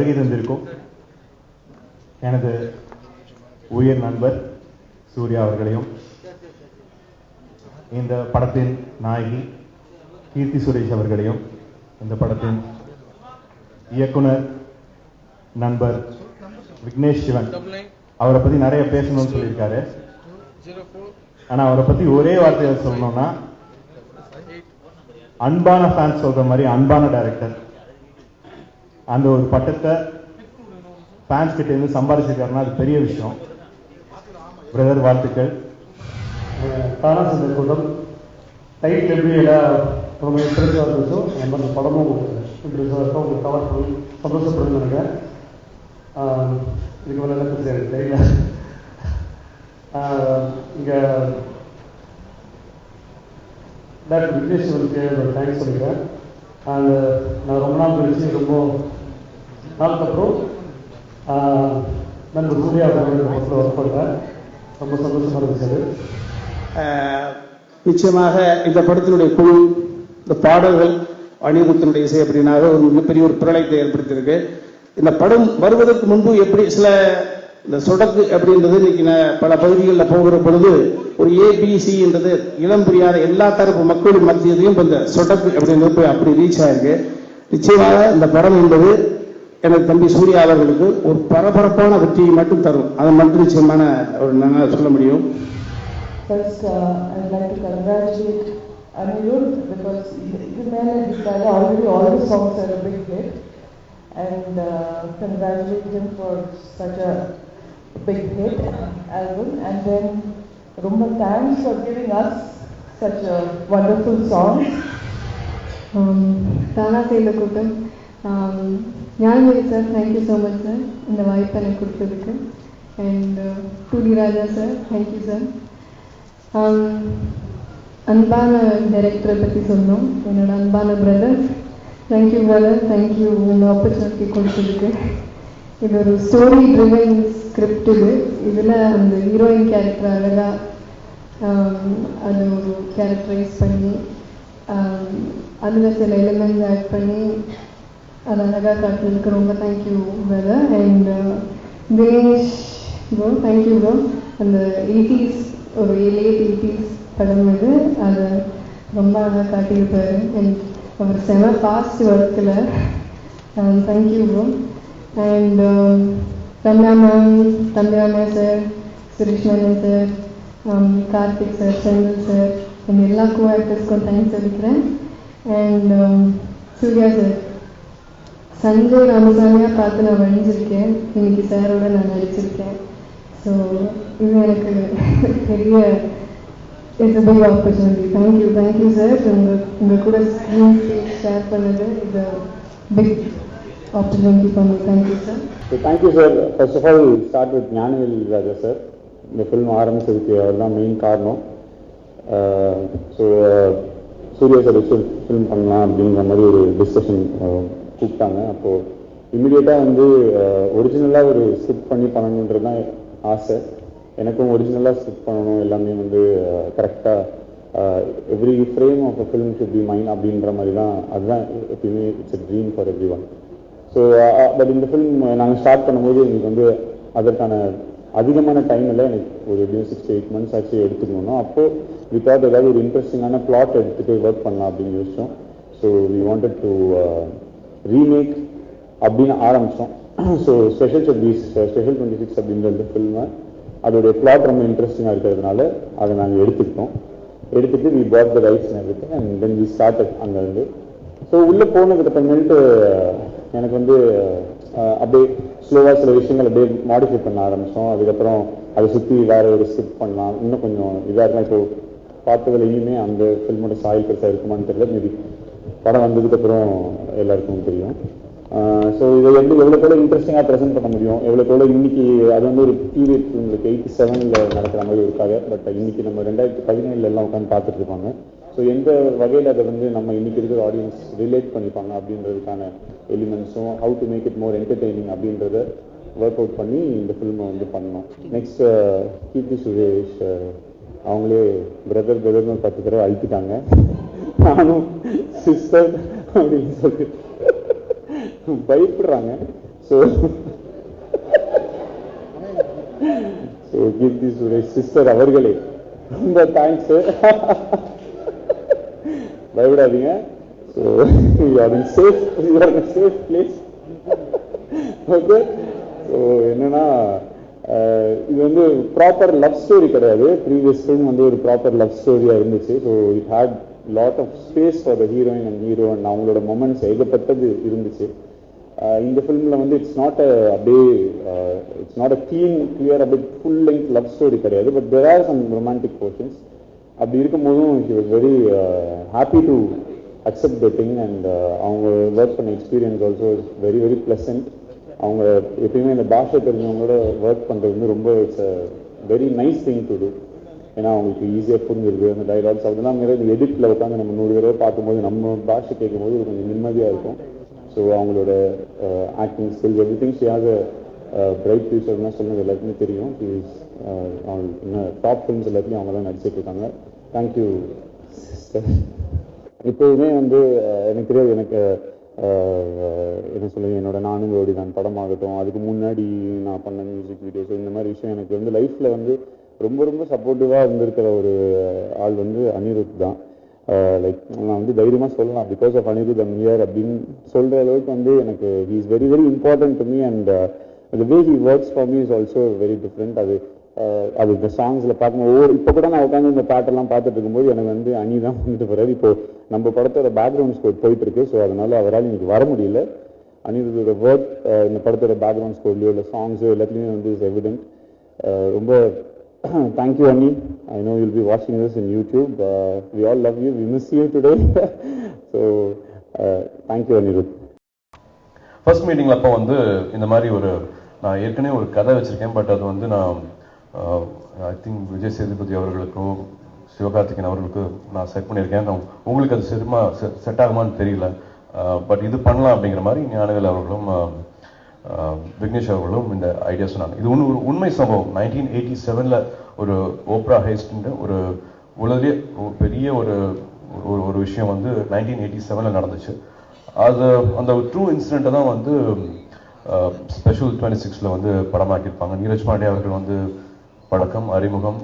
வருகை தந்திருக்கும் எனது உயிர் நண்பர் சூர்யா அவர்களையும், இந்த படத்தின் நாயகி கீர்த்தி சுரேஷ் அவர்களையும், இந்த படத்தின் இயக்குனர் நண்பர் விக்னேஷ் சிவன், அவரை பற்றி நிறைய பேசணும்னு சொல்லியிருக்காரு. ஆனால் அவரை பற்றி ஒரே வார்த்தையை சொல்லணும்னா, அன்பான ஃபேன்ஸ் சொல்ற மாதிரி அன்பான டைரக்டர். அந்த ஒரு பட்டத்தை ஃபேன்ஸ் கிட்ட இருந்து சம்பாதிச்சிருக்காருன்னா அது பெரிய விஷயம். பிரதர், வாழ்த்துக்கள். தானா சந்தை கூட்டம் டைட்டில் எப்படி ரொம்ப இன்ட்ரெஸ்டாக இருந்துச்சோ நம்ம அந்த படமும் இன்ட்ரெஸ்டாக இருக்கும். உங்களுக்கு கவர் பண்ணி சந்தோஷப்படுன்னு நினைக்கிறேன். இதுக்கு மேலே என்ன பேச எனக்கு தெரியல. இங்கே டாக்டர் விக்னேஷ் அவருக்கு ஒரு தேங்க்ஸ் சொல்லிக்கிறேன். அண்ட் நான் ரொம்ப நாள் கழிச்சு, ரொம்ப நாளுக்கு அப்புறம் நண்பர் சூர்யா அவர்கள் படத்தில் ஒர்க் பண்ணுறேன். ரொம்ப சந்தோஷமாக இருந்துச்சு. நிச்சயமாக இந்த படத்தினுடைய குழு, இந்த பாடல்கள், அணிமுகத்தினுடைய இசை அப்படின்னாக ஒரு மிகப்பெரிய ஒரு பிரளயத்தை ஏற்படுத்தியிருக்கு. இந்த படம் வருவதற்கு முன்பு எப்படி சில இந்த சொடக்கு அப்படின்றது இன்னைக்கு பல பகுதிகளில் போகிற பொழுது ஒரு ஏபிசி என்றது இளம் புரியாத எல்லா தரப்பு மக்களின் மத்தியதையும் இந்த சொடக்கு அப்படின்றது போய் அப்படி ரீச் ஆயிருக்கு. நிச்சயமாக இந்த படம் என்பது எனக்கு தம்பி சூர்யா அவர்களுக்கு ஒரு பரபரப்பான வெற்றியை மட்டும் தரும். அதை மட்டும் நிச்சயமான ஒரு நான் சொல்ல முடியும். First, I'd like to congratulate Anirudh because the man has decided already all the songs are a big hit, and congratulate him for such a big hit album. And then Rumba, thanks for giving us such a wonderful song. Tana Selakutam, Nyanmari sir, thank you so much sir, இந்த வாய்ப்பை எனக்கு கொடுத்ததுக்கு. And Tudi Raja sir, thank you sir. அன்பான டைரக்டரை பற்றி சொன்னோம். என்னோட அன்பான brother, thank you brother, thank you இந்த ஆப்பர்ச்சுனிட்டி கொடுத்ததுக்கு. இது ஒரு ஸ்டோரி ட்ரிவன் ஸ்கிரிப்ட். இதில் அந்த ஹீரோயின் கேரக்டர் அழகாக அது ஒரு கேரக்டரைஸ் பண்ணி அதில் சில எலிமெண்ட்ஸ் ஆட் பண்ணி அது அழகாக காட்டுறதுக்கு ரொம்ப thank you brother. And Dinesh bro, thank you bro. அந்த 80s ஒரு லேட் 80s படம் இது, அதை ரொம்ப அழகாக காட்டியிருப்பார். அண்ட் அவர் செம ஃபாஸ்ட் ஒர்க்கில். Thank you bro. And Thambiramaiah sir, Suresh Menon sir, Karthik sir, Senthil sir, and எல்லா கோ ஆக்டர்ஸ்க்கும் தேங்க்ஸ் சொல்லிக்கிறேன். அண்ட் சூர்யா சார், சஞ்சய் ராமசாமியாக பார்த்து நான் வழிஞ்சிருக்கேன், இன்னைக்கு சாரோட நான் நடிச்சிருக்கேன். ஸோ இது எனக்கு பெரிய it's big opportunity. Thank you sir. உங்கள் கூட ஸ்க்ரீன் ஷேர் பண்ணது இது big opportunity for me. Thank you sir. So thank you sir. First of all, start with Nyanmari Raja sir. இந்த ஃபில்ம் ஆரம்பிச்சதுக்கு அவர் தான் மெயின் காரணம். ஸோ சூர்யா சார் வச்சு ஃபில்ம் பண்ணலாம் அப்படிங்கிற மாதிரி ஒரு டிஸ்கஷன் கூப்பிட்டாங்க. அப்போது இம்மிடியேட்டாக வந்து ஒரிஜினலாக ஒரு ஸ்கிரிப்ட் பண்ணி பண்ணணுன்றது தான் ஆசை. எனக்கும் ஒரிஜினலாக ஸ்கிரிப்ட் பண்ணணும், எல்லாமே வந்து கரெக்டாக every frame of a film should be mine அப்படின்ற மாதிரி தான். அதுதான் எப்பயுமே it's a dream for everyone. So but இந்த ஃபில்ம் நாங்கள் ஸ்டார்ட் பண்ணும்போது எங்களுக்கு வந்து அதற்கான அதிகமான டைம் இல்லை. எனக்கு ஒரு எப்படியும் 6 to 8 months ஆச்சு எடுத்துக்கணும். அப்போது வித்வுட் ஏதாவது ஒரு இன்ட்ரெஸ்டிங்கான பிளாட் எடுத்துகிட்டு ஒர்க் பண்ணலாம் அப்படின்னு யோசித்தோம். So we wanted to remake அப்படின்னு ஆரம்பித்தோம். ஸோ ஸ்பெஷல் 26 அப்படின்ற இந்த ஃபில்மை அதோடைய பிளாட் ரொம்ப இன்ட்ரெஸ்டிங்காக இருக்கிறதுனால அதை நாங்கள் எடுத்துகிட்டு we bought the rights everything and then we started அங்கேருந்து. ஸோ உள்ளே போனதுக்கு அப்புறமேட்டு எனக்கு வந்து அப்படியே ஸ்லோவாக சில விஷயங்கள் அப்படியே மாடிஃபை பண்ண ஆரம்பித்தோம். அதுக்கப்புறம் அதை சுற்றி வேறு ஒரு ஸ்கிரிப்ட் பண்ணலாம், இன்னும் கொஞ்சம் இதாக இருக்கலாம். இப்போது பார்த்ததில் இனிமே அந்த ஃபில்மோட சாயில் பெருசாக இருக்குமான்னு தெரியல. மேபி படம் வந்ததுக்கப்புறம் எல்லாருக்கும் தெரியும். ஸோ இதை வந்து எவ்வளோக்கோட இன்ட்ரெஸ்டிங்காக ப்ரெசென்ட் பண்ண முடியும், எவ்வளோக்கோட இன்னைக்கு அது வந்து ஒரு பீரியட் உங்களுக்கு 87 நடக்கிற மாதிரி இருக்காது. பட் இன்னைக்கு நம்ம 2017 எல்லாம் உட்காந்து பார்த்துட்டு இருப்பாங்க. ஸோ எந்த வகையில் அதை வந்து நம்ம இன்னைக்கு இருக்கிற ஆடியன்ஸ் ரிலேட் பண்ணிப்பாங்க அப்படின்றதுக்கான எலிமெண்ட்ஸும் how to make it more entertaining அப்படின்றத ஒர்க் அவுட் பண்ணி இந்த ஃபில்மை வந்து பண்ணோம். நெக்ஸ்ட் கீர்த்தி சுரேஷ் அவங்களே பிரதர்னு 10 தடவை அழுத்திட்டாங்க. நானும் சிஸ்டர் அப்படின்னு சொல்லி பயப்படுறாங்க. ஸோ கீர்த்தி சுரேஷ் சிஸ்டர் அவர்களே ரொம்ப தேங்க்ஸ். பயப்படாதீங்க. So you are in safe place. Okay. So என்னன்னா இது வந்து ப்ராப்பர் லவ் ஸ்டோரி கிடையாது. ப்ரீவியஸ் ஃபிலிம் வந்து ஒரு ப்ராப்பர் லவ் ஸ்டோரியாக இருந்துச்சு. So it had lot of space for the heroine and hero and அவங்களோட மொமெண்ட்ஸ் ஏகப்பட்டது இருந்துச்சு. இந்த ஃபிலிமில் வந்து இட்ஸ் நாட் அ கிளியர் அப்படியே ஃபுல் லெங்க் லவ் ஸ்டோரி கிடையாது. But there are some romantic portions. அப்படி இருக்கும்போதும் he was very happy to accept the thing and அவங்க ஒர்க் பண்ண experience also is very very pleasant. அவங்க எப்பயுமே இந்த பாஷை தெரிஞ்சவங்களோட ஒர்க் பண்ணுறது வந்து ரொம்ப it's a very nice thing to do. ஏன்னா அவங்களுக்கு ஈஸியாக புரிஞ்சிருக்கு அந்த டைலாக்ஸ். அதெல்லாம் இந்த எடிட்டில் உட்காந்து நம்ம 100 தடவை பார்க்கும்போது நம்ம பாஷை கேட்கும்போது கொஞ்சம் நிம்மதியாக இருக்கும். ஸோ அவங்களோட acting skills everything she has a bright ஃபியூச்சர்னா சொன்னது எல்லாருக்குமே தெரியும். இன்னும் டாப் ஃபிலிம்ஸ் எல்லாத்தையும் அவங்க தான் நடிச்சிட்டு இருக்காங்க. Thank you sister. இப்போதுமே வந்து எனக்கு தெரியாது, எனக்கு என்ன சொல்லுங்க, என்னோட நானும் ஓடி நான் படமாகட்டும், அதுக்கு முன்னாடி நான் பண்ண மியூசிக் வீடியோஸ், இந்த மாதிரி விஷயம் எனக்கு வந்து லைஃப்பில் வந்து ரொம்ப ரொம்ப சப்போர்ட்டிவாக இருந்திருக்கிற ஒரு ஆள் வந்து அனிருத் தான். லைக் நான் வந்து தைரியமாக சொல்லலாம், because of Anirudh I'm here அப்படின்னு சொல்கிற அளவுக்கு வந்து எனக்கு he is very very important to me and the way he works for me is also very different. அது இந்த சாங்ஸில் பார்க்கும்போது இப்போ கூட நான் உட்காந்து இந்த பாட்டெல்லாம் பார்த்துட்டு இருக்கும்போது எனக்கு வந்து அனி தான் வந்துட்டு போகிறாரு. இப்போ நம்ம படத்தோட பேக்ரவுண்ட் ஸ்கோர் போயிட்டு இருக்கு. ஸோ அதனால அவரால் இன்னைக்கு வர முடியல. அனிருத்தோட ஒர்க் இந்த படத்தோட பேக்ரவுண்ட் ஸ்கோர்லையோ இல்லை சாங்ஸோ எல்லாத்துலேயுமே வந்து இஸ் எவிடென்ட். ரொம்ப thank you Ani. I know you'll be வாட்சிங் this in YouTube. We all love you, we miss you today. So thank you Anirudh. First மீட்டிங்கில் அப்போ வந்து இந்த மாதிரி நான் ஏற்கனவே ஒரு கதை வச்சுருக்கேன். பட் அது வந்து நான் ஐ திங்க் விஜய் சேதுபதி அவர்களுக்கும் சிவகார்த்திகேயன் அவர்களுக்கும் நான் செட் பண்ணியிருக்கேன். உங்களுக்கு அது செட் ஆகுமான்னு தெரியல. பட் இது பண்ணலாம் அப்படிங்கிற மாதிரி ஞானவேல் அவர்களும் விக்னேஷ் அவர்களும் இந்த ஐடியா சொன்னாங்க. இது ஒரு உண்மை சம்பவம். 1987 ஒரு ஓப்ரா ஹெய்ஸ்ட்ன்ற ஒரு உலகிலே பெரிய ஒரு விஷயம் வந்து 1987 நடந்துச்சு. அந்த ட்ரூ இன்சிடென்ட்டை தான் வந்து ஸ்பெஷல் 26 வந்து படமாக்கியிருப்பாங்க. நீரஜ் பாண்டே அவர்கள் வந்து பழக்கம் அறிமுகம்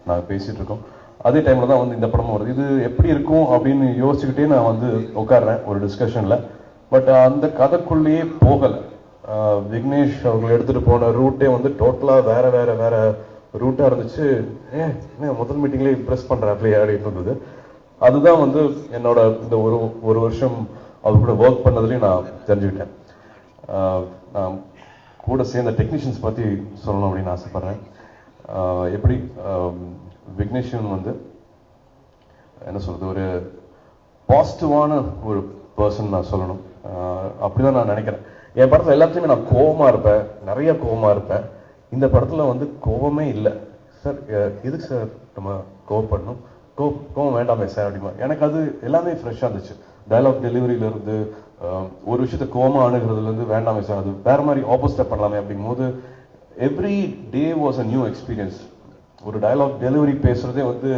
நாங்கள் பேசிகிட்டு இருக்கோம். அதே டைமில் தான் வந்து இந்த படமும் வருது. இது எப்படி இருக்கும் அப்படின்னு யோசிச்சுக்கிட்டே நான் வந்து உட்காடுறேன் ஒரு டிஸ்கஷனில். பட் அந்த கதைக்குள்ளேயே போகலை. விக்னேஷ் அவர்கள் எடுத்துகிட்டு போன ரூட்டே வந்து டோட்டலாக வேற ரூட்டாக இருந்துச்சு. முதல் மீட்டிங்லேயே இம்ப்ரெஸ் பண்ணுறாப்லையே அப்படின்னு இருந்தது. அதுதான் வந்து என்னோட இந்த ஒரு வருஷம் அவர் கூட ஒர்க் பண்ணதுலேயும் நான் தெரிஞ்சுக்கிட்டேன். நான் கூட சேர்ந்த டெக்னீஷியன்ஸ் பற்றி சொல்லணும் அப்படின்னு ஆசைப்பட்றேன். எப்படி விக்னேஷன் வந்து என்ன சொல்கிறது, ஒரு பாசிட்டிவான ஒரு பர்சன் நான் சொல்லணும். அப்படிதான் நான் நினைக்கிறேன். என் படத்தில் எல்லாத்துலேயுமே நான் கோவமாக இருப்பேன், நிறைய கோவமாக இருப்பேன். இந்த படத்தில் வந்து கோவமே இல்லை. சார் எதுக்கு சார் நம்ம கோவப்படணும், கோவம் வேண்டாமே சார் அப்படிமா. எனக்கு அது எல்லாமே ஃப்ரெஷ்ஷாக இருந்துச்சு. டைலாக் டெலிவரியிலேருந்து ஒரு விஷயத்தை கோவமாக அணுகிறதுலேருந்து வேண்டாமே சார் அது வேறு மாதிரி ஆப்போசிட்டாக பண்ணலாமே அப்படிங்கும்போது every day was a new experience. ஒரு டைலாக் டெலிவரி பேசுகிறதே வந்து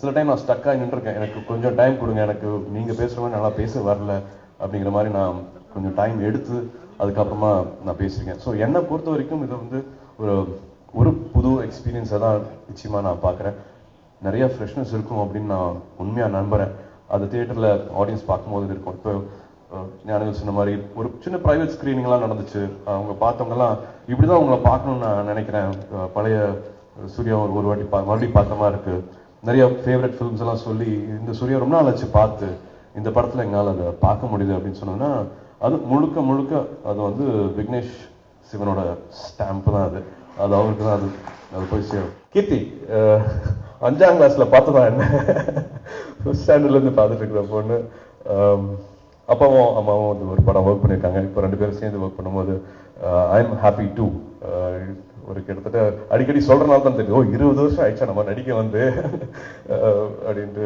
சில டைம் நான் ஸ்டக்காக நின்றுருக்கேன். எனக்கு கொஞ்சம் டைம் கொடுங்க, எனக்கு நீங்கள் பேசுகிற மாதிரி நல்லா பேச வரல அப்படிங்கிற மாதிரி நான் கொஞ்சம் டைம் எடுத்து அதுக்கப்புறமா நான் பேசியிருக்கேன். ஸோ என்னை பொறுத்த வரைக்கும் இது வந்து ஒரு புது எக்ஸ்பீரியன்ஸை தான் நிச்சயமாக நான் பார்க்குறேன். நிறைய ஃப்ரெஷ்னஸ் இருக்கும் அப்படின்னு நான் உண்மையாக நம்புகிறேன். அது தியேட்டரில் ஆடியன்ஸ் பார்க்கும்போது இருக்கும். இப்போ ஞானவேல் சொன்ன மாதிரி ஒரு சின்ன ப்ரைவேட் ஸ்க்ரீனிங்லாம் நடந்துச்சு. அவங்க பார்த்தவங்கலாம் இப்படி தான் அவங்கள பார்க்கணுன்னு நான் நினைக்கிறேன். பழைய சூர்யா ஒரு வாட்டி மறுபடியும் பார்த்த மாதிரி இருக்குது. நிறைய ஃபேவரட் ஃபிலிம்ஸ் எல்லாம் சொல்லி இந்த சூர்யா ரொம்ப நாள் ஆச்சு பார்த்து இந்த படத்தில் எங்களால் அதை பார்க்க முடியுது அப்படின்னு சொன்னோன்னா அது முழுக்க அது வந்து விக்னேஷ் சிவனோட ஸ்டாம்ப் தான். அது அவருக்கு தான் அது போய் சேரும். கீர்த்தி 5ஆம் கிளாஸில் பார்த்துதான் என்ன ஃபர்ஸ்ட் ஸ்டாண்டர்ட்லேருந்து பார்த்துட்டு இருக்கிற பொண்ணு. அப்பாவும் அம்மாவும் வந்து ஒரு படம் ஒர்க் பண்ணியிருக்காங்க. இப்போ 2 பேரும் சேர்ந்து ஒர்க் பண்ணும்போது ஐ எம் ஹாப்பி டூ. ஒரு கிட்டத்தட்ட அடிக்கடி சொல்கிறனால தான் தெரியும் 20 வருஷம் ஆயிடுச்சா நம்ம நடிக்க வந்து அப்படின்ட்டு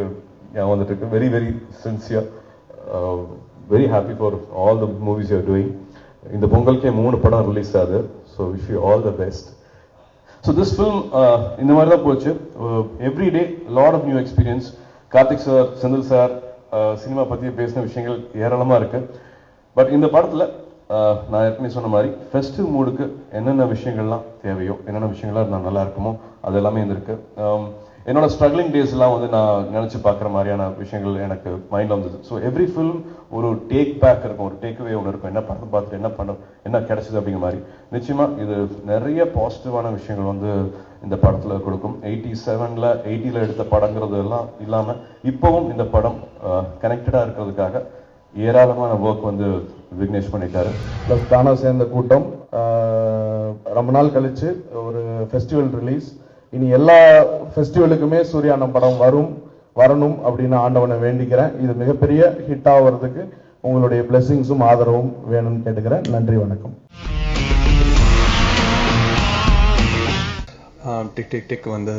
ஞாபகம் வந்துட்டு இருக்கு. Very very sincere, very happy for all the movies you are doing. இந்த பொங்கலுக்கே 3 படம் ரிலீஸ் ஆகுது. So wish you all the best. So this film இந்த மாதிரி தான் போச்சு. Every day lot of new experience. Karthik sir, Senthil sir cinema பற்றி பேசின விஷயங்கள் ஏராளமாக இருக்கு. பட் இந்த படத்தில் நான் ஏற்கனவே சொன்ன மாதிரி ஃபெஸ்டிவ் மூடுக்கு என்னென்ன விஷயங்கள்லாம் தேவையோ, என்னென்ன விஷயங்கள்லாம் இருந்தால் நல்லா இருக்குமோ அது எல்லாமே இருந்திருக்கு. என்னோட ஸ்ட்ரகிளிங் டேஸ்லாம் வந்து நான் நினச்சி பார்க்குற மாதிரியான விஷயங்கள் எனக்கு மைண்டில் வந்தது. ஸோ எவ்ரி ஃபில்ம் ஒரு டேக் பேக் இருக்கும், ஒரு டேக்அவே ஒன்று இருக்கும். என்ன படத்தை பார்த்துட்டு என்ன கிடைச்சது அப்படிங்கிற மாதிரி. நிச்சயமாக இது நிறைய பாசிட்டிவான விஷயங்கள் வந்து இந்த படத்தில் கொடுக்கும். 80s எடுத்த படங்கிறது எல்லாம் இல்லாமல் இப்போவும் இந்த படம் கனெக்டடாக இருக்கிறதுக்காக ஏராளமான ஒர்க் வந்து விக்னேஷ் பண்ணிட்டாரு. ப்ளஸ் தானா சேர்ந்த கூட்டம் ரொம்ப நாள் கழிச்சு ஒரு ஃபெஸ்டிவல் ரிலீஸ். இனி எல்லா ஃபெஸ்டிவலுக்குமே சூர்யானம் படம் வரணும் அப்படின்னு ஆண்டவனை வேண்டிக்கிறேன். இது மிகப்பெரிய ஹிட் ஆகிறதுக்கு உங்களுடைய பிளெஸிங்ஸும் ஆதரவும் வேணும்னு கேட்டுக்கிறேன். நன்றி, வணக்கம். டிக் டிக் டிக் வந்து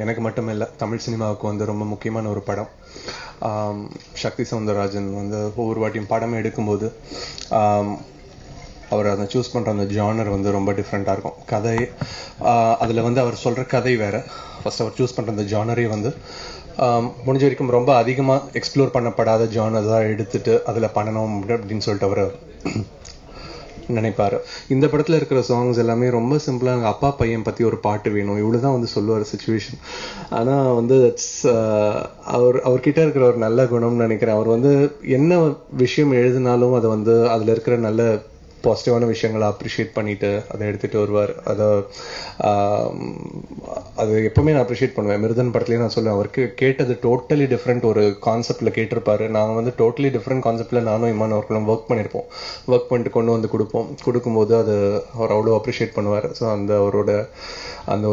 எனக்கு மட்டும் இல்லை, தமிழ் சினிமாவுக்கு வந்து ரொம்ப முக்கியமான ஒரு படம். சக்தி சௌந்தரராஜன் வந்து ஒவ்வொரு வாட்டியும் படம் எடுக்கும்போது அவர் அதை சூஸ் பண்ணுற அந்த ஜானர் வந்து ரொம்ப டிஃப்ரெண்ட்டாக இருக்கும். கதை அதில் வந்து அவர் சொல்கிற கதை வேறு. ஃபர்ஸ்ட் அவர் சூஸ் பண்ணுற அந்த ஜானரே வந்து முடிஞ்ச வரைக்கும் ரொம்ப அதிகமாக எக்ஸ்ப்ளோர் பண்ணப்படாத ஜானராக எடுத்துட்டு அதில் பண்ணணும் அப்படின்னு சொல்லிட்டு அவர் நினைப்பாரு. இந்த படத்தில் இருக்கிற சாங்ஸ் எல்லாமே ரொம்ப சிம்பிளாக எங்கள் அப்பா பையன் பற்றி ஒரு பாட்டு வேணும் இவ்வளோதான் வந்து சொல்லுவார் சுச்சுவேஷன். ஆனால் வந்து அவர்கிட்ட இருக்கிற ஒரு நல்ல குணம்னு நினைக்கிறேன். அவர் வந்து என்ன விஷயம் எழுதினாலும் அதை வந்து அதில் இருக்கிற நல்ல பாசிட்டிவான விஷயங்களை அப்ரிஷியேட் பண்ணிட்டு அதை எடுத்துகிட்டு வருவார். அது எப்பவுமே நான் அப்ரிஷியேட் பண்ணுவேன். மிருதன் படத்துலேயே நான் சொல்லுவேன், அவருக்கு கேட்டது டோட்டலி டிஃப்ரெண்ட் ஒரு கான்செப்டில் கேட்டிருப்பாரு. நாங்கள் வந்து டோட்டலி டிஃப்ரெண்ட் கான்செப்டில் நானும் இமான் அவர்களும் ஒர்க் பண்ணியிருப்போம். ஒர்க் பண்ணிட்டு கொண்டு வந்து கொடுக்கும்போது அது அவர் அவ்வளோ அப்ரிஷியேட் பண்ணுவார். ஸோ அந்த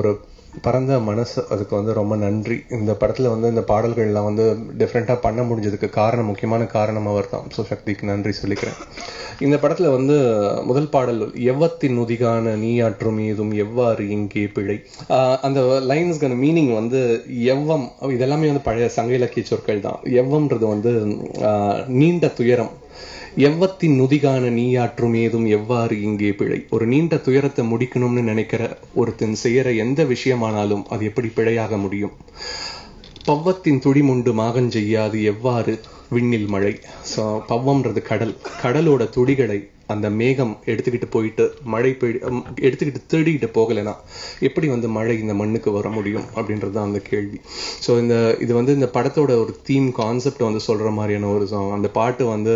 ஒரு பரந்த மனசு, அதுக்கு வந்து ரொம்ப நன்றி. இந்த படத்தில் வந்து இந்த பாடல்கள்லாம் வந்து டிஃப்ரெண்ட்டாக பண்ண முடிஞ்சதுக்கு முக்கியமான காரணம் அவர் தான். ஸோ சக்திக்கு நன்றி சொல்லிக்கிறேன். இந்த படத்தில் வந்து முதல் பாடல் எவ்வத்தின் நுதிகான நீயாற்றும் ஏதும் எவ்வாறு இங்கே பிழை, அந்த லைன்ஸ்க்கான மீனிங் வந்து எவ்வம், இதெல்லாமே வந்து பழைய சங்க இலக்கிய சொற்கள் தான். எவ்வம்ன்றது வந்து நீண்ட துயரம். எவ்வத்தின் நுதிகான நீயாற்றும் ஏதும் எவ்வாறு இங்கே பிழை, ஒரு நீண்ட துயரத்தை முடிக்கணும்னு நினைக்கிற ஒருத்தன் செய்யற எந்த விஷயமானாலும் அது எப்படி பிழையாக முடியும். பவ்வத்தின் துடிமுண்டு மாகஞ்செய்யாது எவ்வாறு விண்ணில் மழை. ஸோ பவ்வம்ன்றது கடலோட துடிகளை அந்த மேகம் எடுத்துக்கிட்டு போயிட்டு மழை எடுத்துக்கிட்டு தேடிக்கிட்டு போகலைன்னா எப்படி வந்து மழை இந்த மண்ணுக்கு வர முடியும் அப்படின்றது தான் அந்த கேள்வி. ஸோ இது வந்து இந்த படத்தோட ஒரு தீம் கான்செப்ட் வந்து சொல்ற மாதிரியான ஒரு சாங். அந்த பாட்டு வந்து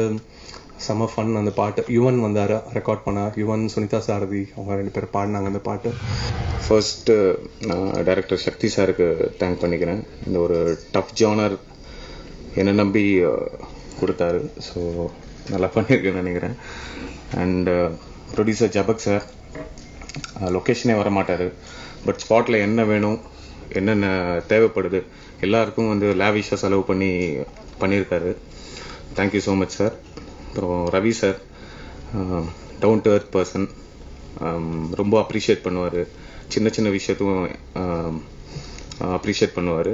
செம ஃபன். அந்த பாட்டு யுவன் வந்தார், ரெக்கார்ட் பண்ணார். யுவன், சுனிதா சாரதி அவங்க 2 பேர் பாடினாங்க அந்த பாட்டு. ஃபர்ஸ்ட்டு நான் டைரக்டர் சக்தி சாருக்கு தேங்க் பண்ணிக்கிறேன். இந்த ஒரு டஃப் ஜானர் என்னை நம்பி கொடுத்தாரு. ஸோ நல்லா பண்ணியிருக்கேன்னு நினைக்கிறேன். அண்ட் ப்ரொடியூசர் ஜபக் சார் லொக்கேஷனே வர மாட்டார், பட் ஸ்பாட்டில் என்ன வேணும், என்னென்ன தேவைப்படுது எல்லாருக்கும் வந்து லேவிஷாக செலவு பண்ணியிருக்காரு. Thank you so much sir. அப்புறம் Ravi sir down to earth person, ரொம்ப அப்ரிஷியேட் பண்ணுவார். சின்ன சின்ன விஷயத்தும் அப்ரிஷியேட் பண்ணுவார்.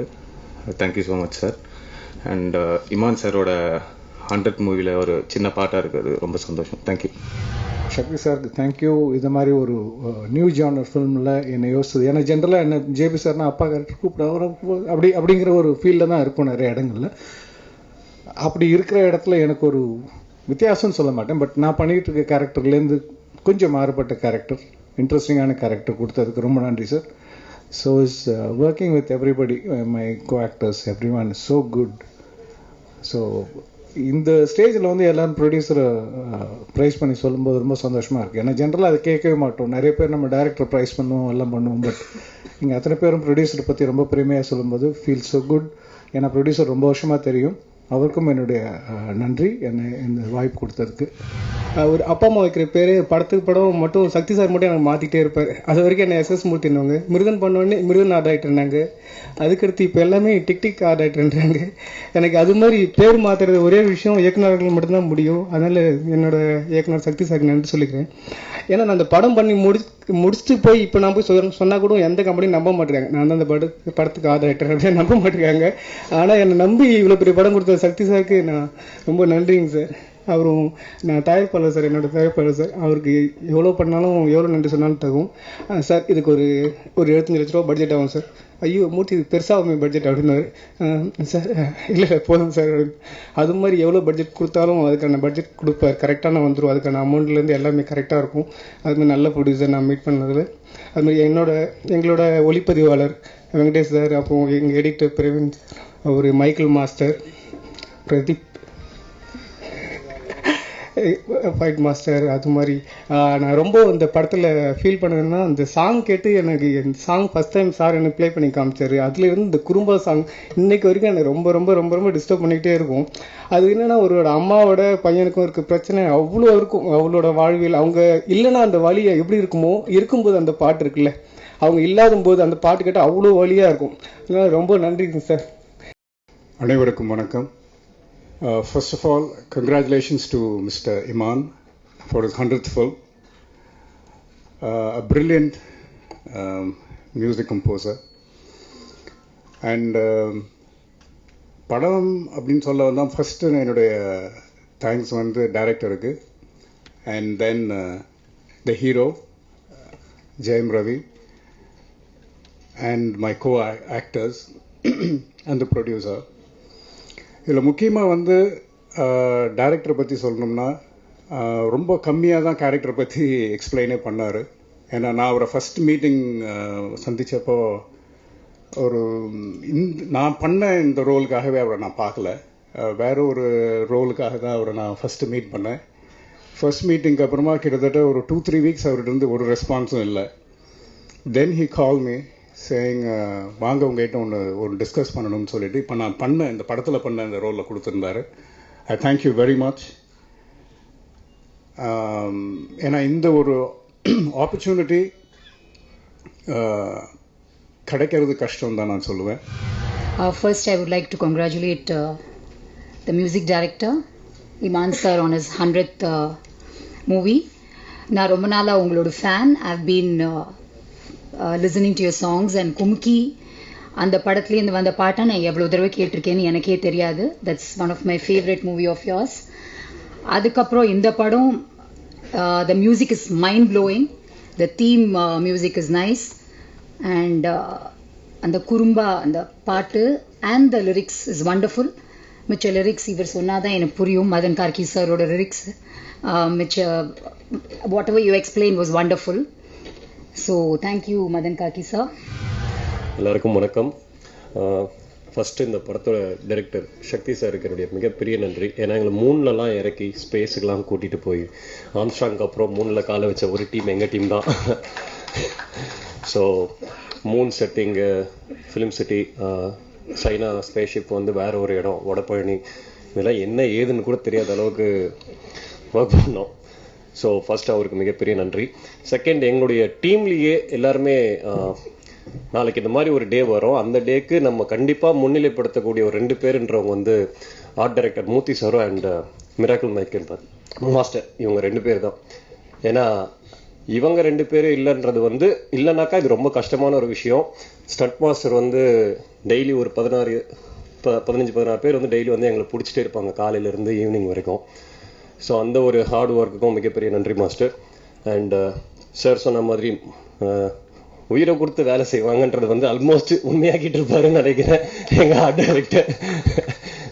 Thank you so much sir. And Imman சாரோட 100 மூவியில் ஒரு சின்ன பாட்டாக இருக்குது, ரொம்ப சந்தோஷம். தேங்க்யூ. சக்தி சாருக்கு தேங்க்யூ. இது மாதிரி ஒரு நியூ ஜானர் ஃபிலிமில் என்னை யோசிச்சது. ஏன்னா ஜென்ரலாக என்ன ஜேபி சார்னா அப்பா கேரக்டர் கூப்பிட அப்படிங்கிற ஒரு ஃபீல்டில் தான் இருக்கும் நிறைய இடங்களில். அப்படி இருக்கிற இடத்துல எனக்கு ஒரு வித்தியாசம்னு சொல்ல மாட்டேன், பட் நான் பண்ணிகிட்டு இருக்க கேரக்டர்லேருந்து கொஞ்சம் மாறுபட்ட கேரக்டர், இன்ட்ரெஸ்டிங்கான கேரக்டர் கொடுத்ததுக்கு ரொம்ப நன்றி sir. So is working with everybody, my co actors, every one is so good. So இந்த ஸ்டேஜில் வந்து எல்லாரும் ப்ரொடியூசரை ப்ரைஸ் பண்ணி சொல்லும்போது ரொம்ப சந்தோஷமாக இருக்குது. ஏன்னா ஜென்ரலாக அதை கேட்கவே மாட்டோம். நிறைய பேர் நம்ம டைரக்டர் ப்ரைஸ் பண்ணுவோம், எல்லாம் பண்ணுவோம். பட் இங்கே அத்தனை பேரும் ப்ரொடியூசரை பற்றி ரொம்ப பெருமையாக சொல்லும்போது ஃபீல் ஸோ குட். ஏன்னா ப்ரொடியூசர் ரொம்ப வருஷமாக தெரியும். அவருக்கும் என்னுடைய நன்றி, என்னை இந்த வாய்ப்பு கொடுத்ததுக்கு. ஒரு அப்பா அம்மா வைக்கிற பேர் படத்துக்கு படம் மட்டும் சக்தி சார் மட்டும் எனக்கு மாற்றிக்கிட்டே இருப்பார். அது வரைக்கும் என்ன எஸ்எஸ் மூர்த்தினாங்க, மிருதன் பண்ணோடனே மிருதன் ஆர்ட் ஆகிட்டுருந்தாங்க. அதுக்கடுத்து இப்போ எல்லாமே டிக் டிக் ஆர்ட் ஆகிட்டுன்றாங்க. எனக்கு அது மாதிரி பேர் மாற்றுறது ஒரே விஷயம் இயக்குநர்கள் மட்டும்தான் முடியும். அதனால் என்னோட இயக்குனர் சக்தி சாருக்கு நன்றி சொல்லிக்கிறேன். ஏன்னா நான் அந்த படம் பண்ணி முடிச்சுட்டு போய் இப்போ நான் போய் சொன்னால் கூட எந்த கம்பெனியும் நம்ப மாட்டேறாங்க. நான் தான் அந்த படத்துக்கு ஆர்ட் ஆகிட்டேன் அப்படின்னு நம்ப மாட்டேறாங்க. ஆனால் என்னை நம்பி இவ்வளோ பெரிய படம் கொடுத்த சக்தி சாருக்கு நான் ரொம்ப நன்றிங்க சார். அவரும் நான் தயாரிப்பாளர் சார், என்னோடய தயாரிப்பாளர் சார், அவருக்கு எவ்வளோ பண்ணாலும் எவ்வளோ நன்றி சொன்னாலும் தகும். சார் இதுக்கு ஒரு 75 லட்ச ரூபா பட்ஜெட் ஆகும் சார். ஐயோ மூர்த்தி இது பெருசாகுமே பட்ஜெட் அப்படின்னாரு. சார் இல்லை போதும் சார். அது மாதிரி எவ்வளோ பட்ஜெட் கொடுத்தாலும் அதுக்கான பட்ஜெட் கொடுப்பார், கரெக்டான வந்துடும். அதுக்கான அமௌண்ட்லேருந்து எல்லாமே கரெக்டாக இருக்கும். அதுமாதிரி நல்ல ப்ரொடியூசர் நான் மீட் பண்ணதில். அதுமாதிரி எங்களோட ஒளிப்பதிவாளர் வெங்கடேஷ் சார், அப்புறம் எங்கள் எடிட்டர் பிரவீன், அவர் Michael master, Pradeep fight master. அது மாதிரி நான் ரொம்ப இந்த படத்தில் ஃபீல் பண்ணதுன்னா, அந்த சாங் கேட்டு எனக்கு சாங் ஃபஸ்ட் டைம் சார் எனக்கு ப்ளே பண்ணி காமிச்சார். அதுலேருந்து இந்த குறும்பா சாங் இன்னைக்கு வரைக்கும் எனக்கு ரொம்ப ரொம்ப ரொம்ப ரொம்ப டிஸ்டர்ப் பண்ணிக்கிட்டே இருக்கும். அது என்னென்னா, ஒருவோட அம்மாவோட பையனுக்கும் இருக்க பிரச்சனை அவ்வளோ இருக்கும். அவளோட வாழ்வியல் அவங்க இல்லைன்னா அந்த வழியை எப்படி இருக்குமோ, இருக்கும்போது அந்த பாட்டு இருக்குல்ல, அவங்க இல்லாத போது அந்த பாட்டு கேட்டால் அவ்வளோ வழியாக இருக்கும். அதனால் ரொம்ப நன்றிங்க சார். அனைவருக்கும் வணக்கம். First of all, congratulations to Mr. Iman for his 100th film. A brilliant music composer. And படம் அப்படின்னு சொல்ல வந்தால் ஃபஸ்ட்டு என்னுடைய தேங்க்ஸ் வந்து டைரக்டருக்கு, and then the hero Jayam Ravi, and my co-actors and the producer. இதில் முக்கியமாக வந்து டைரக்டரை பற்றி சொல்லணும்னா, ரொம்ப கம்மியாக தான் கேரக்டரை பற்றி எக்ஸ்பிளைனே பண்ணார். ஏன்னா நான் அவரை ஃபஸ்ட் மீட்டிங் சந்தித்தப்போ நான் பண்ண இந்த ரோலுக்காகவே அவரை நான் பார்க்கல, வேற ஒரு ரோலுக்காக தான் அவரை நான் ஃபஸ்ட்டு மீட் பண்ணேன். ஃபர்ஸ்ட் மீட்டிங்க்கு அப்புறமா கிட்டத்தட்ட ஒரு 2-3 வீக்ஸ் அவர்கிட்ட ஒரு ரெஸ்பான்ஸும் இல்லை. Then he call me saying, வாங்க உங்ககிட்ட ஒன்று டிஸ்கஸ் பண்ணணும்னு சொல்லிட்டு இப்போ நான் இந்த படத்தில் பண்ண இந்த ரோலில் கொடுத்துருந்தாரு. I thank you very much. ஏன்னா இந்த ஒரு ஆப்பர்ச்சுனிட்டி கிடைக்கிறது கஷ்டம் தான் நான் சொல்லுவேன். First, I would like to congratulate the music director, Iman sir, on his 100th movie. நான் ரொம்ப நாளாக உங்களோட fan. I've been listening to your songs, and கும்கி அந்த படத்துலேருந்து வந்த பாட்டை நான் எவ்வளோ தடவை கேட்டிருக்கேன்னு எனக்கே தெரியாது. That's one of my favourite movie of yours. அதுக்கப்புறம் இந்த படம், the music is mind blowing, the theme music is nice, and அந்த குறும்பா அந்த பாட்டு and the lyrics is wonderful. மிச்ச லிரிக்ஸ் இவர் சொன்னாதான் எனக்கு புரியும், மதன் கார்கி சாரோட லிரிக்ஸ். மிச்ச whatever you explain was wonderful. So thank you Madhan Karky sir. எல்லாருக்கும் வணக்கம். ஃபஸ்ட்டு இந்த படத்தோட டைரக்டர் சக்தி சாருக்கு என்னுடைய மிகப்பெரிய நன்றி. ஏன்னா எங்களை 3லலாம் இறக்கி ஸ்பேஸுக்கெலாம் கூட்டிகிட்டு போய் ஆம்ஸ்ட்ராங்க்கு அப்புறம் 3ல் காலை வச்ச ஒரு டீம் எங்கள் டீம் தான். So Moon setting, film city, China spaceship வந்து வேற ஒரு இடம், வடபழனி, இதெல்லாம் என்ன ஏதுன்னு கூட தெரியாத அளவுக்கு ஒர்க் பண்ணோம். ஸோ ஃபர்ஸ்ட் அவருக்கு மிகப்பெரிய நன்றி. செகண்ட், எங்களுடைய டீம்லேயே எல்லாருமே நாளைக்கு இந்த மாதிரி ஒரு டே வரும், அந்த டேக்கு நம்ம கண்டிப்பாக முன்னிலைப்படுத்தக்கூடிய ஒரு 2 பேருன்றவங்க வந்து art director Murthy sorrow and miracle Michael master. இவங்க 2 பேர் தான். ஏன்னா இவங்க 2 பேர் இல்லைன்றது வந்து இல்லைனாக்கா இது ரொம்ப கஷ்டமான ஒரு விஷயம். ஸ்டண்ட் மாஸ்டர் வந்து டெய்லி ஒரு 15-16 பேர் வந்து டெய்லி வந்து எங்களை பிடிச்சிட்டே இருப்பாங்க காலையிலேருந்து ஈவினிங் வரைக்கும். ஸோ அந்த ஒரு ஹார்ட் ஒர்க்குக்கும் மிகப்பெரிய நன்றி மாஸ்டர். அண்ட் சார் சொன்ன மாதிரி உயிரை கொடுத்து வேலை செய்வாங்கன்றது வந்து ஆல்மோஸ்ட் உண்மையாக்கிட்டு இருப்பாருன்னு நினைக்கிறேன் எங்கள் ஆர்ட் டைரக்டர்.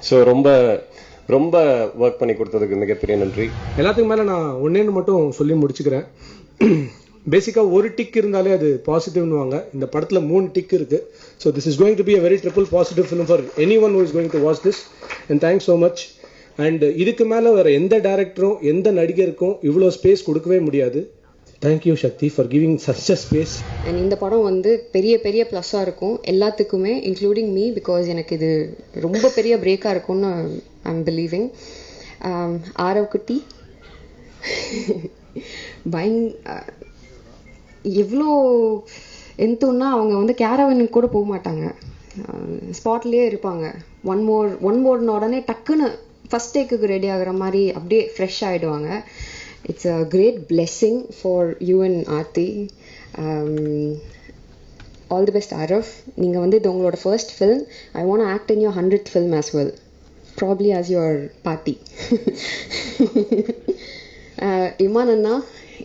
ஸோ ரொம்ப ரொம்ப ஒர்க் பண்ணி கொடுத்ததுக்கு மிகப்பெரிய நன்றி. எல்லாத்துக்கும் மேலே நான் ஒன்னேன்னு மட்டும் சொல்லி முடிச்சுக்கிறேன். பேசிக்காக ஒரு டிக் இருந்தாலே அது பாசிட்டிவ்னுவாங்க. இந்த படத்தில் 3 டிக் இருக்குது. So this is going to be a very triple positive film for any one who is going to watch this. And thanks so much. And இதுக்கு மேலே வேறு எந்த டேரக்டரும் எந்த நடிகருக்கும் இவ்வளோ ஸ்பேஸ் கொடுக்கவே முடியாது. Thank you Sakthi for giving such a space. And இந்த படம் வந்து பெரிய பெரிய ப்ளஸ்ஸாக இருக்கும் எல்லாத்துக்குமே, இன்க்ளூடிங் மீ, பிகாஸ் எனக்கு இது ரொம்ப பெரிய பிரேக்காக இருக்கும்னு ஐ எம் பிலீவிங். ஆரவ் குட்டி எவ்வளோ எந்தோன்னா அவங்க வந்து கேரவனுக்கு கூட போக மாட்டாங்க, ஸ்பாட்லேயே இருப்பாங்க. ஒன் மோர்னு உடனே டக்குன்னு ஃபஸ்ட் டேக்குக்கு ரெடி ஆகிற மாதிரி அப்படியே ஃப்ரெஷ் ஆகிடுவாங்க. It's a great blessing for you and Aarti. All the best, Arav. நீங்கள் வந்து இது உங்களோட first film. I want to act in your 100th film as well. Probably as your party. Imman அண்ணா,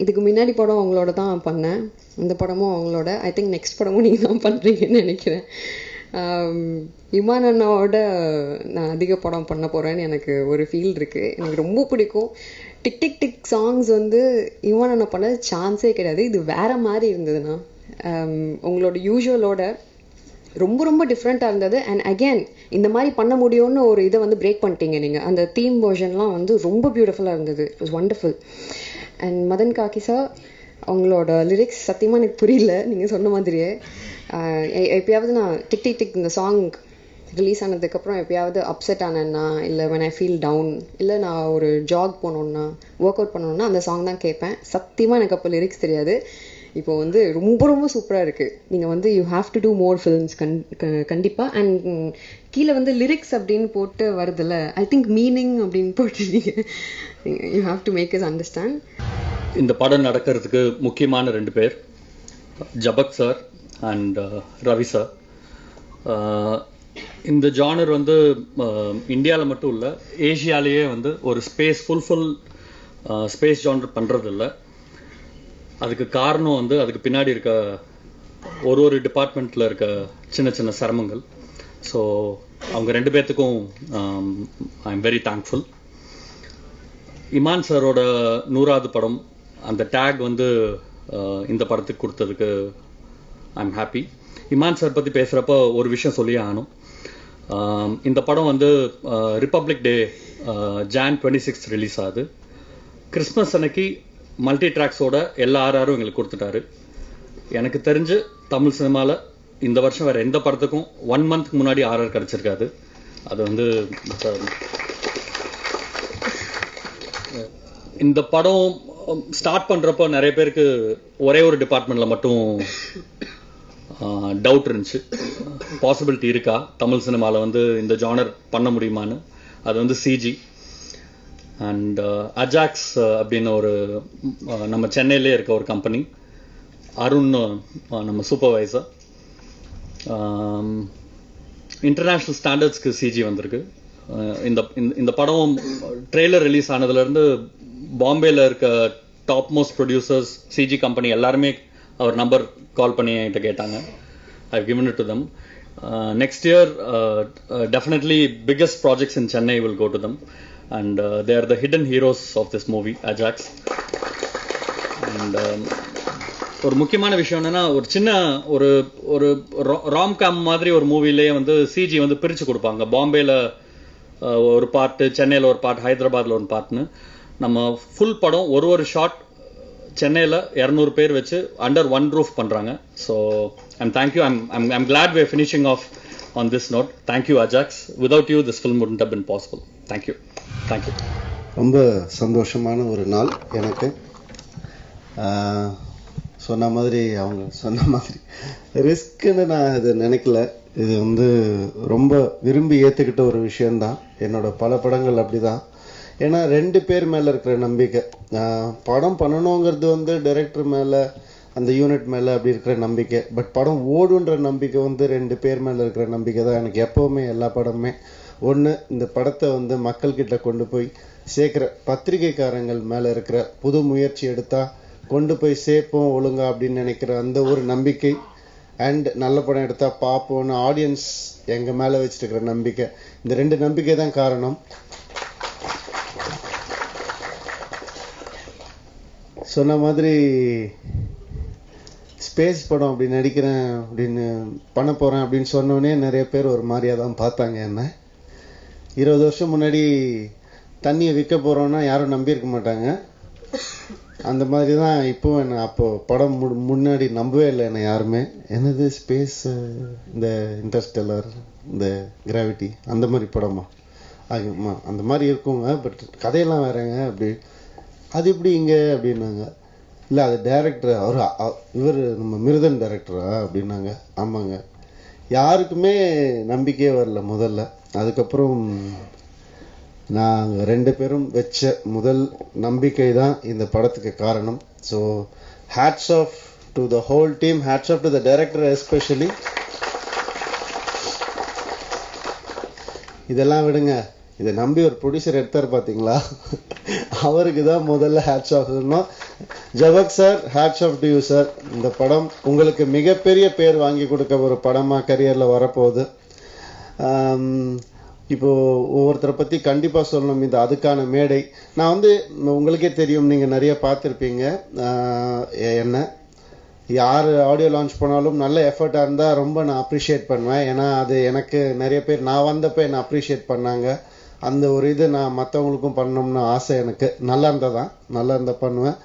இதுக்கு முன்னாடி படம் அவங்களோட தான் பண்ணேன், இந்த படமும் அவங்களோட. ஐ திங்க் நெக்ஸ்ட் படமும் நீங்கள் தான் பண்ணுறீங்கன்னு நினைக்கிறேன். இமான் அண்ணாவோட நான் அதிக படம் பண்ண போகிறேன்னு எனக்கு ஒரு ஃபீல் இருக்குது. எனக்கு ரொம்ப பிடிக்கும். டிக் டிக் டிக் சாங்ஸ் வந்து இமான் அண்ணா பண்ண சான்ஸே கிடையாது. இது வேறு மாதிரி இருந்ததுண்ணா. உங்களோட யூஷுவலோட ரொம்ப ரொம்ப டிஃப்ரெண்ட்டாக இருந்தது. அண்ட் அகேன் இந்த மாதிரி பண்ண முடியும்னு ஒரு இதை வந்து பிரேக் பண்ணிட்டீங்க நீங்கள். அந்த தீம் வெர்ஷன்லாம் வந்து ரொம்ப பியூட்டிஃபுல்லாக இருந்தது. It was wonderful. And Madhan காக்கி சார், அவங்களோட லிரிக்ஸ் சத்தியமாக எனக்கு புரியல நீங்கள் சொன்ன மாதிரியே. எப்பயாவது நான் டிக் டிக் டிக் இந்த சாங் ரிலீஸ் ஆனதுக்கப்புறம் எப்பயாவது அப்செட் ஆனேன்னா, இல்லை when I feel down, இல்லை நான் ஒரு ஜாக் போனோன்னா, ஒர்க் அவுட் பண்ணணுன்னா அந்த சாங் தான் கேட்பேன். சத்தியமாக எனக்கு அப்போ லிரிக்ஸ் தெரியாது. இப்போ வந்து ரொம்ப ரொம்ப சூப்பராக இருக்குது. நீங்கள் வந்து you have to do more films கண்டிப்பாக. அண்ட் கீழே வந்து லிரிக்ஸ் அப்படின்னு போட்டு வருதில்ல, ஐ திங்க் மீனிங் அப்படின்னு போட்டுருக்கீங்க. You have to make is understand. இந்த படம் நடக்கிறதுக்கு முக்கியமான 2 பேர், Jabak sir and Ravi sir. இந்த ஜானர் வந்து இந்தியாவில் மட்டும் இல்லை, ஏஷியாலேயே வந்து ஒரு ஃபுல் ஸ்பேஸ் ஜானர் பண்ணுறதில்ல. அதுக்கு காரணம் வந்து அதுக்கு பின்னாடி இருக்க ஒரு டிபார்ட்மெண்ட்டில் இருக்க சின்ன சின்ன சிரமங்கள். ஸோ அவங்க 2 பேர்த்துக்கும் I am very thankful. Imman சாரோட 100வது படம் அந்த டேக் வந்து இந்த படத்துக்கு கொடுத்ததுக்கு I am happy. Imman sir பற்றி பேசுகிறப்போ ஒரு விஷயம் சொல்லி ஆகணும். இந்த படம் வந்து ரிப்பப்ளிக் டே Jan 26 ரிலீஸ் ஆகுது. கிறிஸ்மஸ் அன்னைக்கு மல்டி ட்ராக்ஸோட எல்லா ஆர்ஆரும் எங்களுக்கு கொடுத்துட்டாரு. எனக்கு தெரிஞ்சு தமிழ் சினிமாவில் இந்த வருஷம் வேறு எந்த படத்துக்கும் 1 month முன்னாடி ஆர்ஆர் கிடச்சிருக்காது. அது வந்து இந்த படம் ஸ்டார்ட் பண்ணுறப்போ நிறைய பேருக்கு ஒரே ஒரு டிபார்ட்மெண்ட்டில் மட்டும் டவுட் இருந்துச்சு, பாசிபிலிட்டி இருக்கா தமிழ் சினிமாவில் வந்து இந்த ஜானர் பண்ண முடியுமான்னு. அது வந்து சிஜி அண்ட் அஜாக்ஸ் அப்படின்னு ஒரு நம்ம சென்னையிலே இருக்க ஒரு கம்பெனி, அருண் நம்ம சூப்பர்வைசர். இன்டர்நேஷ்னல் ஸ்டாண்டர்ட்ஸ்க்கு சிஜி வந்திருக்கு. இந்த படம் ட்ரெய்லர் ரிலீஸ் ஆனதுலேருந்து பாம்பேல இருக்க top most producers, CG company எல்லாருமே அவர் நம்பர் கால் பண்ணி என்கிட்ட கேட்டாங்க. I've given it to them. Next year, definitely biggest projects in Chennai will go to them. And they are the hidden heroes of this movie, Ajax. And ஒரு முக்கியமான விஷயம் என்னன்னா, ஒரு சின்ன ஒரு ராம்காம் மாதிரி ஒரு மூவிலே வந்து சிஜி வந்து பிரித்து கொடுப்பாங்க. பாம்பேல ஒரு பார்ட்டு, சென்னையில் ஒரு பார்ட், ஹைதராபாத்தில் ஒரு பார்ட்னு. நம்ம ஃபுல் படம் ஒரு ஷாட் சென்னையில் 200 பேர் வச்சு அண்டர் ஒன் ரூஃப் பண்ணுறாங்க. So I'm glad we're finishing off on this note. Thank you, Ajax. Without you, this film wouldn't have been possible. Thank you. Thank you. ரொம்ப சந்தோஷமான ஒரு நாள் எனக்கு. சொன்ன மாதிரி அவங்க சொன்ன மாதிரி ரிஸ்க்குன்னு நான் இது நினைக்கல. இது வந்து ரொம்ப விரும்பி ஏற்றுக்கிட்ட ஒரு விஷயந்தான். என்னோட பல படங்கள் அப்படி தான். ஏன்னா 2 பேர் மேலே இருக்கிற நம்பிக்கை, படம் பண்ணணுங்கிறது வந்து டைரக்டர் மேலே, அந்த யூனிட் மேலே அப்படி இருக்கிற நம்பிக்கை. பட் படம் ஓடுன்ற நம்பிக்கை வந்து 2 பேர் மேலே இருக்கிற நம்பிக்கை தான் எனக்கு எப்போவுமே. எல்லா படமுமே ஒன்று, இந்த படத்தை வந்து மக்கள்கிட்ட கொண்டு போய் சேர்க்குற பத்திரிகைக்காரங்கள் மேலே இருக்கிற புது முயற்சி எடுத்தால் கொண்டு போய் சேர்ப்போம் ஒழுங்கா அப்படின்னு நினைக்கிற அந்த ஒரு நம்பிக்கை. அண்ட் நல்ல படம் எடுத்தால் பார்ப்போன்னு ஆடியன்ஸ் எங்கள் மேலே வச்சுருக்கிற நம்பிக்கை. இந்த 2 நம்பிக்கை தான் காரணம். சொன்ன மாதிரி ஸ்பேஸ் படம் அப்படி நடிக்கிறேன் அப்படின்னு பண்ண போகிறேன் அப்படின்னு சொன்னோடனே நிறைய பேர் ஒரு மாதிரியாக தான் பார்த்தாங்க என்ன. 20 வருஷம் முன்னாடி தண்ணியை விற்க போகிறோன்னா யாரும் நம்பியிருக்க மாட்டாங்க. அந்த மாதிரி தான் இப்போ என்ன, அப்போது படம் முன்னாடி நம்பவே இல்லை என்னை யாருமே. என்னது ஸ்பேஸ், இந்த இன்டர்ஸ்டெல்லர், இந்த கிராவிட்டி அந்த மாதிரி படமா ஆகுமா, அந்த மாதிரி இருக்குங்க. பட் கதையெல்லாம் வேறங்க அப்படி, அது எப்படி இங்கே அப்படின்னாங்க. இல்லை அது டைரக்டர் இவர் நம்ம மிருதன் டைரக்டரா அப்படின்னாங்க. ஆமாங்க. யாருக்குமே நம்பிக்கையே வரல முதல்ல. அதுக்கப்புறம் நாங்கள் 2 பேரும் வச்ச முதல் நம்பிக்கை தான் இந்த படத்துக்கு காரணம். So hats off to the whole team, hats off to the director especially. இதெல்லாம் விடுங்க, இதை நம்பி ஒரு ப்ரொடியூசர் எடுத்தார் பார்த்தீங்களா, அவருக்கு தான் முதல்ல ஹேட்ஸ் ஆஃப் சொல்லணும். Javak sir, hats off to you sir. இந்த படம் உங்களுக்கு மிகப்பெரிய பேர் வாங்கி கொடுக்க ஒரு படமாக கரியரில் வரப்போகுது. இப்போ ஒவ்வொருத்தரை பற்றி கண்டிப்பாக சொல்லணும், இது அதுக்கான மேடை. நான் வந்து உங்களுக்கே தெரியும், நீங்கள் நிறைய பார்த்துருப்பீங்க என்ன, யார் ஆடியோ லான்ச் பண்ணாலும் நல்ல எஃபர்ட்டாக இருந்தால் ரொம்ப நான் அப்ரிஷியேட் பண்ணுவேன். ஏன்னா அது எனக்கு நிறைய பேர் நான் வந்தப்போ என்னை அப்ரிஷியேட் பண்ணாங்க. அந்த ஒரு இது நான் மற்றவங்களுக்கும் பண்ணணும்னு ஆசை எனக்கு. நல்லா இருந்தால் தான், நல்லா இருந்தால் பண்ணுவேன்.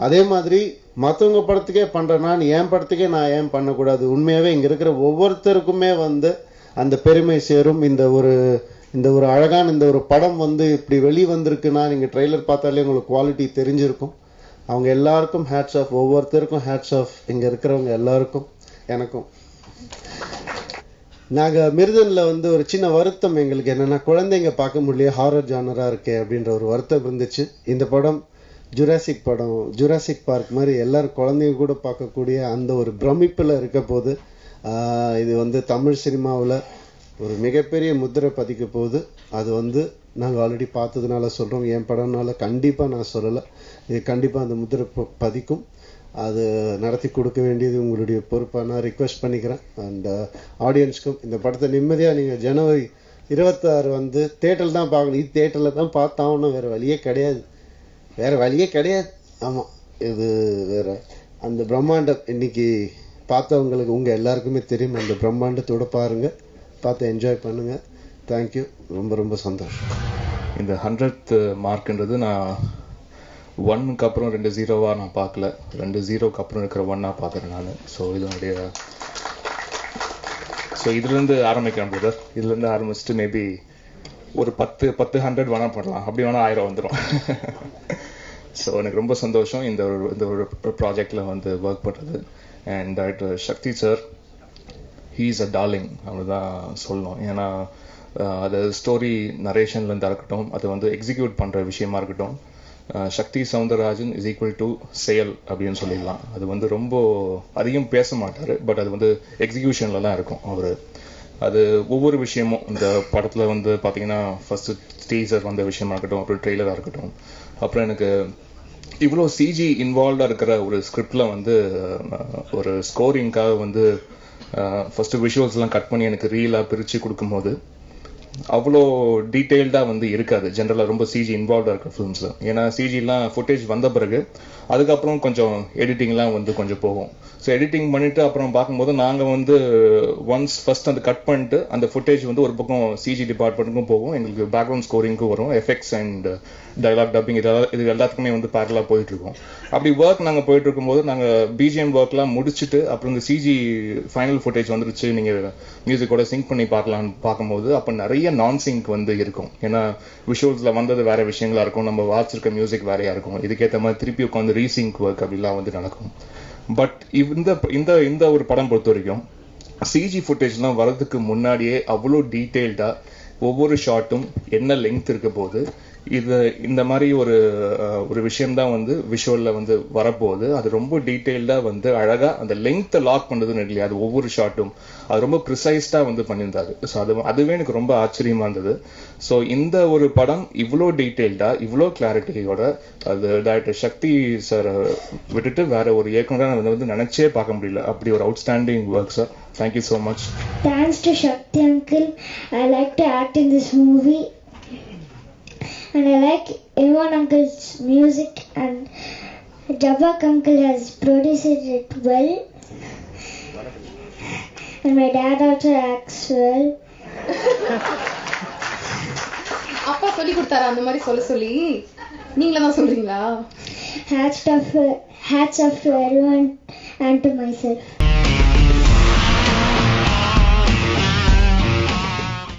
அதே மாதிரி மற்றவங்க படத்துக்கே பண்ணுறேன்னா என் படத்துக்கே நான் ஏன் பண்ணக்கூடாது? உண்மையாகவே இங்கே இருக்கிற ஒவ்வொருத்தருக்குமே வந்து அந்த பெருமை சேரும். இந்த ஒரு அழகான இந்த ஒரு படம் வந்து இப்படி வெளி வந்திருக்குன்னா நீங்கள் ட்ரெய்லர் பார்த்தாலே உங்களுக்கு குவாலிட்டி தெரிஞ்சிருக்கும். அவங்க எல்லாருக்கும் ஹேட்ஸ் ஆஃப், ஒவ்வொருத்தருக்கும் ஹேட்ஸ் ஆஃப், இங்கே இருக்கிறவங்க எல்லாருக்கும், எனக்கும். நாங்கள் மிருதனில் வந்து ஒரு சின்ன வருத்தம் எங்களுக்கு என்னென்னா, குழந்தைங்க பார்க்க முடியல, ஹாரர் ஜானராக இருக்கே அப்படின்ற ஒரு வருத்தம் இருந்துச்சு. இந்த படம் ஜுராசிக் படம், ஜுராசிக் பார்க் மாதிரி எல்லாரும் குழந்தைங்க கூட பார்க்கக்கூடிய அந்த ஒரு பிரமிப்பில் இருக்க போது. இது வந்து தமிழ் சினிமாவில் ஒரு மிகப்பெரிய முத்திரை பதிக்க போகுது. அது வந்து நாங்கள் ஆல்ரெடி பார்த்ததுனால சொல்கிறோம், என் படம்னால கண்டிப்பாக நான் சொல்லலை. இது கண்டிப்பாக அந்த முத்திரை பதிக்கும். அது நடத்தி கொடுக்க வேண்டியது உங்களுடைய பொறுப்பாக நான் ரிக்வெஸ்ட் பண்ணிக்கிறேன். அண்ட் ஆடியன்ஸ்க்கும் இந்த படத்தை நிம்மதியாக நீங்கள் ஜனவரி 26 வந்து தேட்டரில் தான் பார்க்கணும். இது தேட்டரில் தான் பார்த்தாகணும், வேறு வழியே கிடையாது, வேறு வழியே கிடையாது. ஆமாம், இது வேறு அந்த பிரம்மாண்டம் இன்னைக்கு பார்த்தவங்களுக்கு உங்கள் எல்லாருக்குமே தெரியும். அந்த பிரம்மாண்டத்தோடு பாருங்கள், பார்த்து என்ஜாய் பண்ணுங்கள். தேங்க்யூ, ரொம்ப ரொம்ப சந்தோஷம். இந்த 100th மார்க்ன்றது நான் 1க்கு அப்புறம் 2 0 நான் பார்க்கல, 2 0க்கு அப்புறம் இருக்கிற 1 பார்க்குறேன் நான். ஸோ இதனுடைய இதுலேருந்து ஆரம்பிக்கிறேன் பிரதர். இதுலேருந்து ஆரம்பிச்சுட்டு மேபி ஒரு 100 வேணால் பண்ணலாம், அப்படி வேணால் 1000 வந்துடும். ஸோ எனக்கு ரொம்ப சந்தோஷம் இந்த ஒரு ப்ராஜெக்டில் வந்து ஒர்க் பண்ணுறது. And director Sakthi sir, he is a darling, அவ்வளோதான் சொல்லணும். ஏன்னா அது ஸ்டோரி நரேஷன்லேருந்து இருக்கட்டும், அது வந்து எக்ஸிக்யூட் பண்ணுற விஷயமா இருக்கட்டும், சக்தி சவுந்தரராஜன் இஸ் ஈக்குவல் டு செயல் அப்படின்னு சொல்லிடலாம். அது வந்து ரொம்ப அதிகம் பேச மாட்டார், பட் அது வந்து எக்ஸிக்யூஷனில் தான் இருக்கும் அவர். அது ஒவ்வொரு விஷயமும் இந்த படத்தில் வந்து பார்த்தீங்கன்னா ஃபஸ்ட்டு டீசர் வந்த விஷயமா இருக்கட்டும், அப்புறம் ட்ரெய்லராக இருக்கட்டும், அப்புறம் எனக்கு இவ்வளோ சிஜி இன்வால்வ்டாக இருக்கிற ஒரு ஸ்கிரிப்டில் வந்து ஒரு ஸ்கோரிங்காக வந்து ஃபஸ்ட்டு விஷுவல்ஸ்லாம் கட் பண்ணி எனக்கு ரீலாக பிரித்து கொடுக்கும்போது அவ்வளோ டீட்டெயில்டாக வந்து இருக்காது ஜென்ரலாக ரொம்ப சிஜி இன்வால்வ்டாக இருக்கிற ஃபிலிம்ஸில். ஏன்னா சிஜிலாம் ஃபுட்டேஜ் வந்த பிறகு அதுக்கப்புறம் கொஞ்சம் எடிட்டிங்லாம் வந்து கொஞ்சம் போகும். ஸோ எடிட்டிங் பண்ணிவிட்டு அப்புறம் பார்க்கும்போது நாங்கள் வந்து ஒன்ஸ் ஃபஸ்ட் அந்த கட் பண்ணிட்டு அந்த ஃபுட்டேஜ் வந்து ஒரு பக்கம் சிஜி டிபார்ட்மெண்ட்டுக்கும் போகும், எங்களுக்கு பேக்ரவுண்ட் ஸ்கோரிங்க்கும் வரும், எஃபெக்ட்ஸ் அண்ட் டைலாக் டப்பிங் இது எல்லாத்துக்குமே வந்து பேரலாக போயிட்டுருக்கோம். அப்படி ஒர்க் நாங்கள் போயிட்டு இருக்கும்போது நாங்கள் பிஜிஎம் ஒர்க்லாம் முடிச்சுட்டு அப்புறம் இந்த சிஜி ஃபைனல் ஃபுட்டேஜ் வந்துருச்சு, நீங்கள் மியூசிக்கோட சிங்க் பண்ணி பார்க்கும்போது அப்போ நிறைய நான் சிங்க் வந்து இருக்கும். ஏன்னா விஷுவல்ஸில் வந்தது வேற விஷயங்களா இருக்கும், நம்ம வாட்சிருக்க மியூசிக் வேறையா இருக்கும், இதுக்கேற்ற மாதிரி திருப்பி உட்காந்து ரீசிங்க் ஒர்க் அப்படிலாம் வந்து நடக்கும். பட் இந்த ஒரு படம் பொறுத்த வரைக்கும் சிஜி ஃபுட்டேஜ்லாம் வரதுக்கு முன்னாடியே அவ்வளோ டீட்டெயில்டாக ஒவ்வொரு ஷாட்டும் என்ன லெங்க் இருக்க போது, இந்த மாதிரி ஒரு விஷயம்தான் வந்து விஷுவலில் வந்து வரப்போகுது. அது ரொம்ப டீட்டெயில்டாக வந்து அழகாக அந்த லெங்க்த்தை லாக் பண்ணுறதுன்னு இல்லையா, அது ஒவ்வொரு ஷாட்டும் அது ரொம்ப ப்ரிசைஸ்டாக வந்து பண்ணியிருந்தாரு. ஸோ அதுவே எனக்கு ரொம்ப ஆச்சரியமாக இருந்தது. ஸோ இந்த ஒரு படம் இவ்வளோ டீட்டெயில்டாக இவ்வளோ கிளாரிட்டியோட அது டைரக்டர் சக்தி சார் விட்டுட்டு வேற ஒரு இயக்குனராக வந்து நினைச்சே பார்க்க முடியல. அப்படி ஒரு outstanding work sir. Thank you so much. Thanks to Shakti uncle. I like to act in this movie. And I like Ivan uncle's music, and Javak uncle has produced it well, and my dad also acts well. அப்பா சொல்லி கொடுத்தாரா அந்த மாதிரி சொல்லி நீங்களே தான் சொல்றீங்களா? Hats off to everyone and to myself.